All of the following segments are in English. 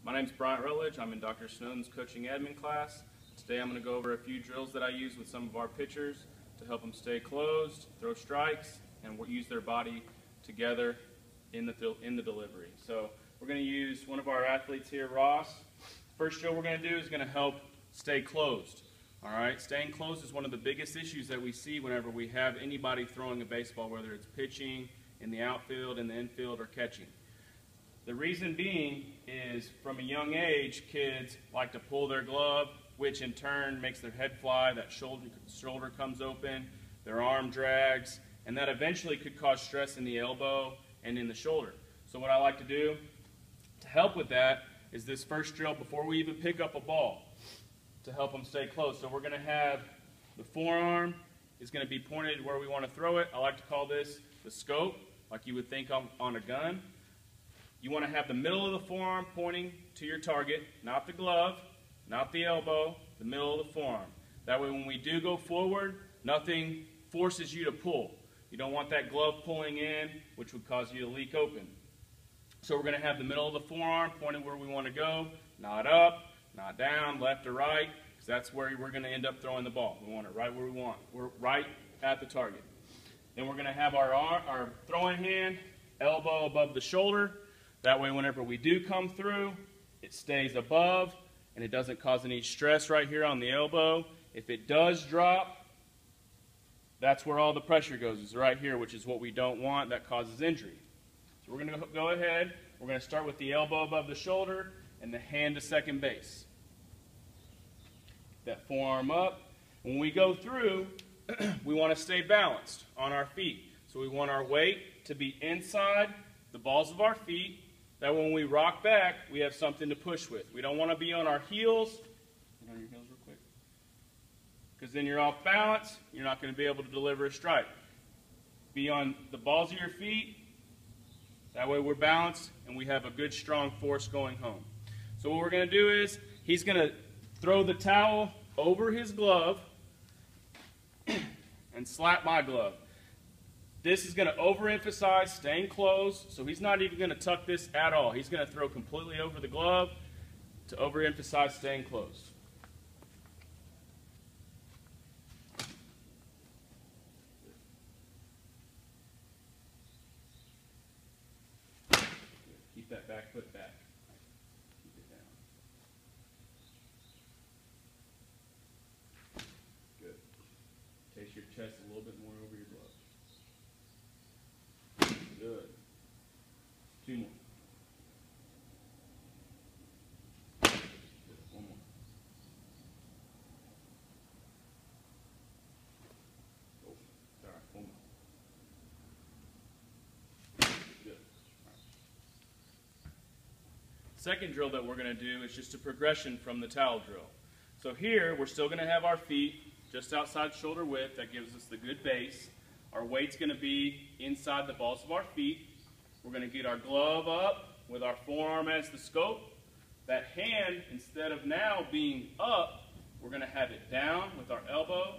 My name's Bryant Rutledge. I'm in Dr. Snowden's coaching admin class. Today I'm going to go over a few drills that I use with some of our pitchers to help them stay closed, throw strikes, and use their body together in the delivery. So we're going to use one of our athletes here, Ross. First drill we're going to do is going to help stay closed. All right, staying closed is one of the biggest issues that we see whenever we have anybody throwing a baseball, whether it's pitching, in the outfield, in the infield, or catching. The reason being is from a young age, kids like to pull their glove, which in turn makes their head fly, that shoulder comes open, their arm drags, and that eventually could cause stress in the elbow and in the shoulder. So what I like to do to help with that is this first drill before we even pick up a ball to help them stay close. So we're going to have the forearm is going to be pointed where we want to throw it. I like to call this the scope, like you would think on a gun. You want to have the middle of the forearm pointing to your target, not the glove, not the elbow, the middle of the forearm. That way when we do go forward, nothing forces you to pull. You don't want that glove pulling in, which would cause you to leak open. So we're going to have the middle of the forearm pointed where we want to go, not up, not down, left or right, because that's where we're going to end up throwing the ball. We want it right where we want. We're right at the target. Then we're going to have our throwing hand, elbow above the shoulder. That way whenever we do come through, it stays above and it doesn't cause any stress right here on the elbow. If it does drop, that's where all the pressure goes, is right here, which is what we don't want. That causes injury. So we're going to go ahead. We're going to start with the elbow above the shoulder and the hand to second base. That forearm up. When we go through, we want to stay balanced on our feet. So we want our weight to be inside the balls of our feet. That when we rock back, we have something to push with. We don't want to be on our heels. Get on your heels real quick. Because then you're off balance. You're not going to be able to deliver a strike. Be on the balls of your feet. That way we're balanced and we have a good strong force going home. So what we're going to do is he's going to throw the towel over his glove and slap my glove. This is going to overemphasize staying closed, so he's not even going to tuck this at all. He's going to throw completely over the glove to overemphasize staying closed. Keep that back foot back. Keep it down. Good. Taste your chest a little bit more over your glove. Good. Two more. Good. One more. Oh, all right, one more. Good. All right. Second drill that we're going to do is just a progression from the towel drill. So here, we're still going to have our feet just outside shoulder width. That gives us the good base. Our weight's going to be inside the balls of our feet. We're going to get our glove up with our forearm as the scope. That hand, instead of now being up, we're going to have it down with our elbow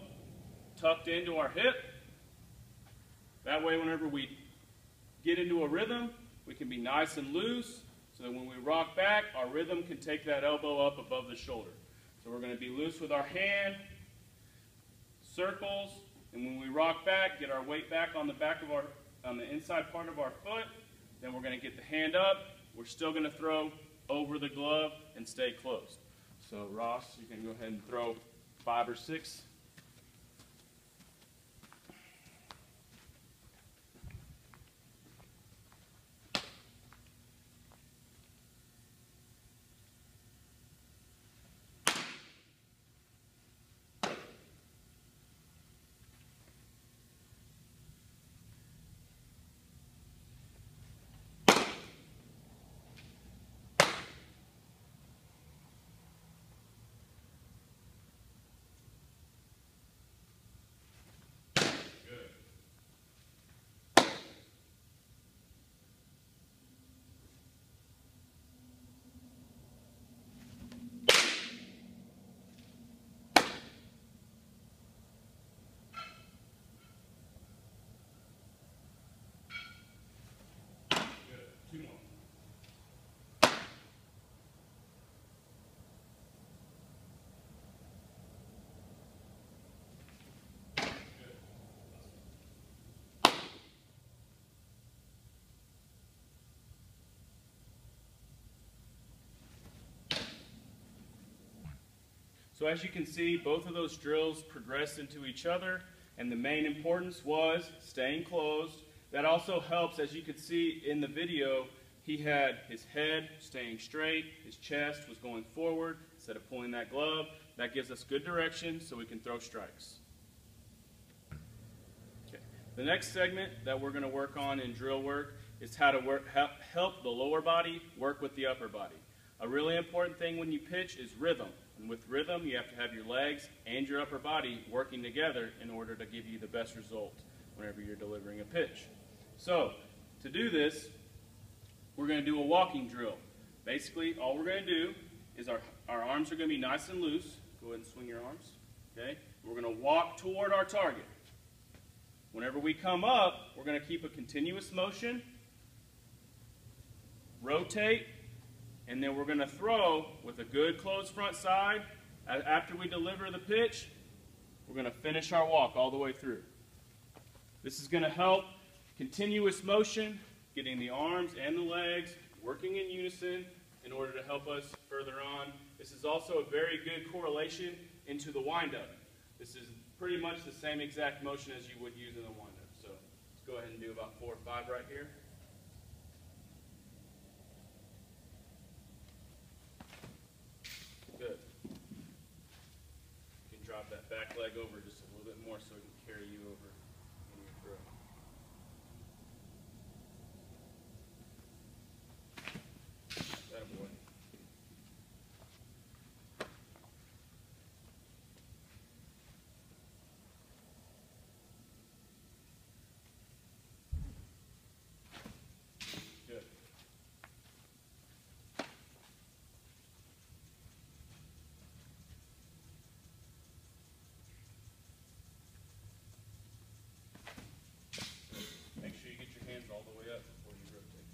tucked into our hip. That way whenever we get into a rhythm, we can be nice and loose so that when we rock back, our rhythm can take that elbow up above the shoulder. So we're going to be loose with our hand, circles, and when we rock back, get our weight back on the inside part of our foot. Then we're going to get the hand up. We're still going to throw over the glove and stay closed. So Ross, you can go ahead and throw 5 or 6. So as you can see, both of those drills progressed into each other, and the main importance was staying closed. That also helps, as you could see in the video, he had his head staying straight, his chest was going forward instead of pulling that glove. That gives us good direction so we can throw strikes. Okay. The next segment that we're going to work on in drill work is how to help the lower body work with the upper body. A really important thing when you pitch is rhythm. And with rhythm, you have to have your legs and your upper body working together in order to give you the best result whenever you're delivering a pitch. So, to do this, we're going to do a walking drill. Basically, all we're going to do is our arms are going to be nice and loose. Go ahead and swing your arms. Okay? We're going to walk toward our target. Whenever we come up, we're going to keep a continuous motion, rotate, and then we're going to throw with a good closed front side. After we deliver the pitch, we're going to finish our walk all the way through. This is going to help continuous motion, getting the arms and the legs working in unison in order to help us further on. This is also a very good correlation into the windup. This is pretty much the same exact motion as you would use in the windup. So let's go ahead and do about 4 or 5 right here. Good. You can drop that back leg over just a little bit more so it can carry you over in your throw. That boy. Good. Make sure you get your hands all the way up before you rotate.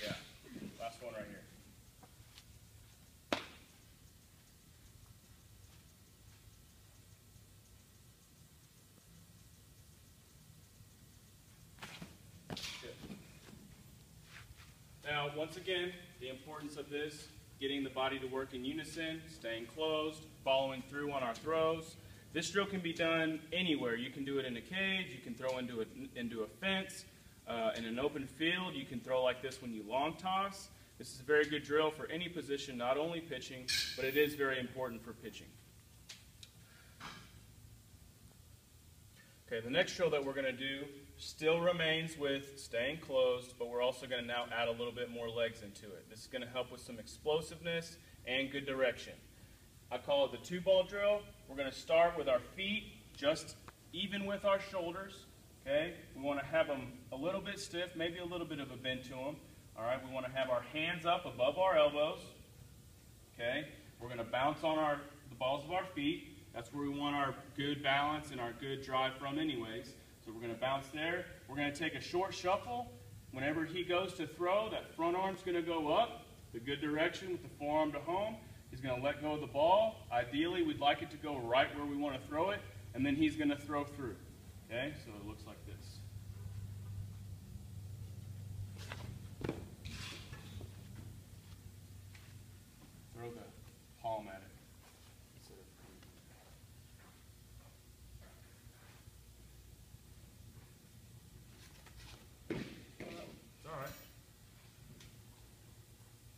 Yeah, last one right here. Good. Now, once again, the importance of this, getting the body to work in unison, staying closed, following through on our throws. This drill can be done anywhere. You can do it in a cage, you can throw into a fence, in an open field. You can throw like this when you long toss. This is a very good drill for any position, not only pitching, but it is very important for pitching. Okay, the next drill that we're going to do still remains with staying closed, but we're also going to now add a little bit more legs into it. This is going to help with some explosiveness and good direction. I call it the 2-ball drill. We're going to start with our feet just even with our shoulders. Okay, we want to have them a little bit stiff, maybe a little bit of a bend to them. All right, we want to have our hands up above our elbows. Okay, we're going to bounce on the balls of our feet. That's where we want our good balance and our good drive from anyways. So we're going to bounce there. We're going to take a short shuffle. Whenever he goes to throw, that front arm's going to go up, the good direction with the forearm to home. He's going to let go of the ball. Ideally, we'd like it to go right where we want to throw it, and then he's going to throw through. Okay, so it looks like this. Throw the palm at it. It's all right.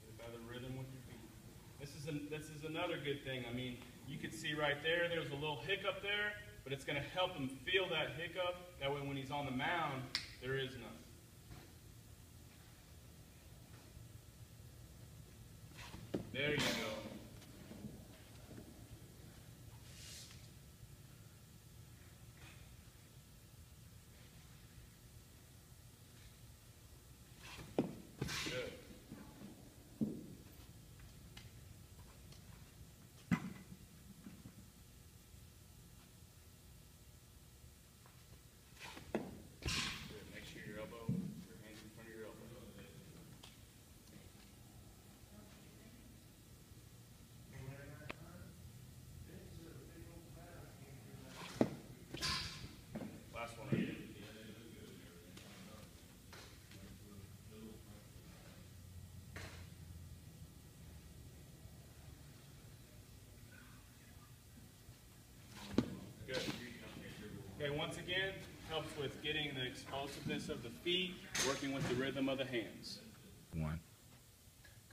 Get a better rhythm with your feet. This is another good thing. I mean, you could see right there, there's a little hiccup there, but it's going to help him feel that hiccup. That way when he's on the mound, there is none. There you go. Good. Make sure your hands in front of your elbow. Okay, once again, helps with getting the explosiveness of the feet, working with the rhythm of the hands. 1.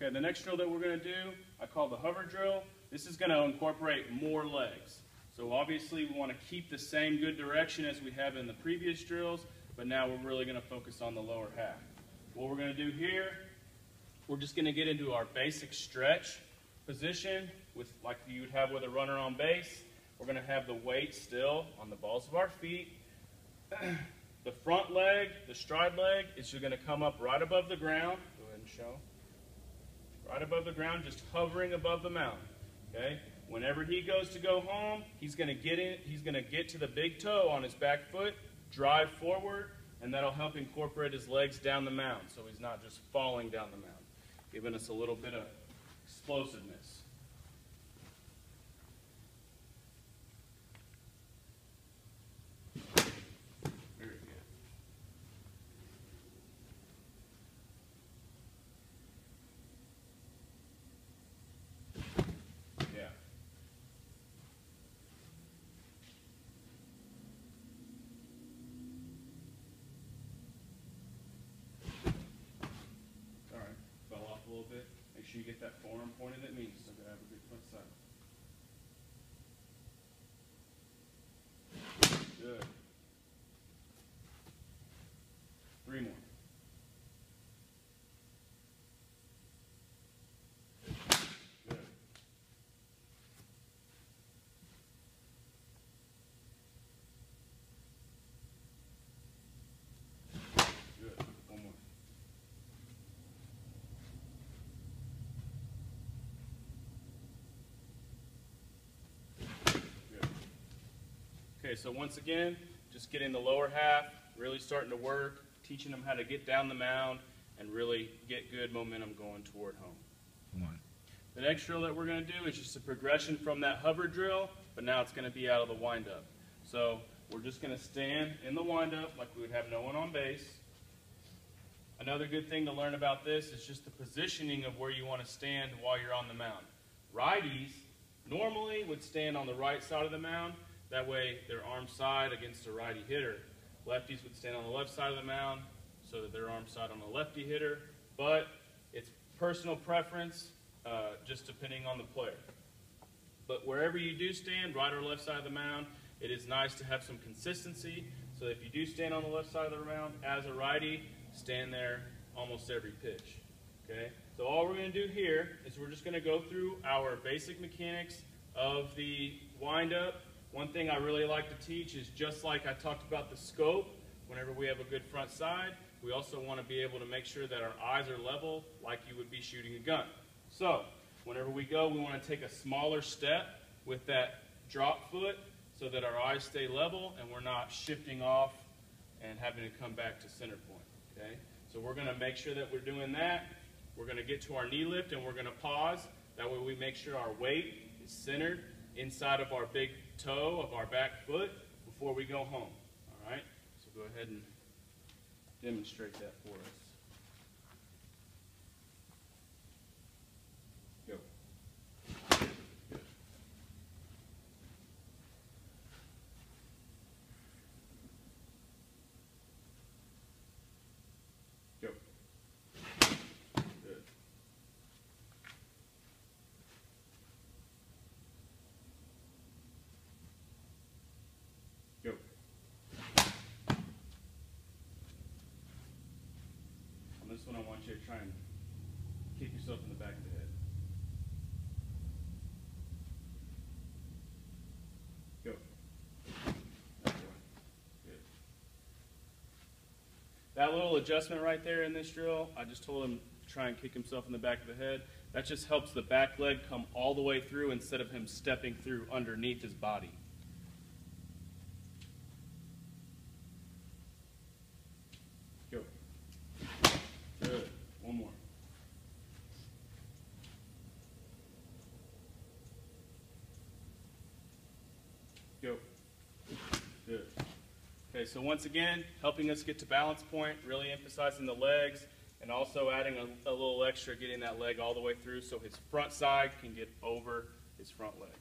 Okay, the next drill that we're going to do, I call the hover drill. This is going to incorporate more legs. So obviously we want to keep the same good direction as we have in the previous drills, but now we're really going to focus on the lower half. What we're going to do here, we're just going to get into our basic stretch position, with like you would have with a runner on base. We're going to have the weight still on the balls of our feet. The front leg, the stride leg, is going to come up right above the ground. Go ahead and show. Right above the ground, just hovering above the mountain. Okay? Whenever he goes to go home, he's going to get to the big toe on his back foot, drive forward, and that'll help incorporate his legs down the mound so he's not just falling down the mound, giving us a little bit of explosiveness. Very good. Yeah. All right, fell off a little bit. Make sure you get that forearm pointed at me so that I have a good front side. Good. 3 more. Good. Good. 1 more. Good. Okay, so once again, just getting the lower half, really starting to work, teaching them how to get down the mound and really get good momentum going toward home. 1. The next drill that we're going to do is just a progression from that hover drill, but now it's going to be out of the windup. So we're just going to stand in the windup like we would have no one on base. Another good thing to learn about this is just the positioning of where you want to stand while you're on the mound. Righties normally would stand on the right side of the mound. That way they're arm side against a righty hitter. Lefties would stand on the left side of the mound so that they're arm side on the lefty hitter. But it's personal preference, just depending on the player. But wherever you do stand, right or left side of the mound, it is nice to have some consistency. So if you do stand on the left side of the mound as a righty, stand there almost every pitch. Okay? So all we're going to do here is we're just going to go through our basic mechanics of the windup. One thing I really like to teach is, just like I talked about the scope, whenever we have a good front side, we also want to be able to make sure that our eyes are level like you would be shooting a gun. So whenever we go, we want to take a smaller step with that drop foot so that our eyes stay level and we're not shifting off and having to come back to center point. Okay? So we're going to make sure that we're doing that. We're going to get to our knee lift and we're going to pause. That way we make sure our weight is centered inside of our big toe of our back foot before we go home. All right? So go ahead and demonstrate that for us. Go. Good. Go. Good. Go. On this one, I want you to try and kick yourself in the back of the head. Go. Good. That little adjustment right there in this drill, I just told him to try and kick himself in the back of the head. That just helps the back leg come all the way through instead of him stepping through underneath his body. Go. Good. 1 more. Go. Good. Okay, so once again, helping us get to balance point, really emphasizing the legs, and also adding a little extra, getting that leg all the way through so his front side can get over his front leg.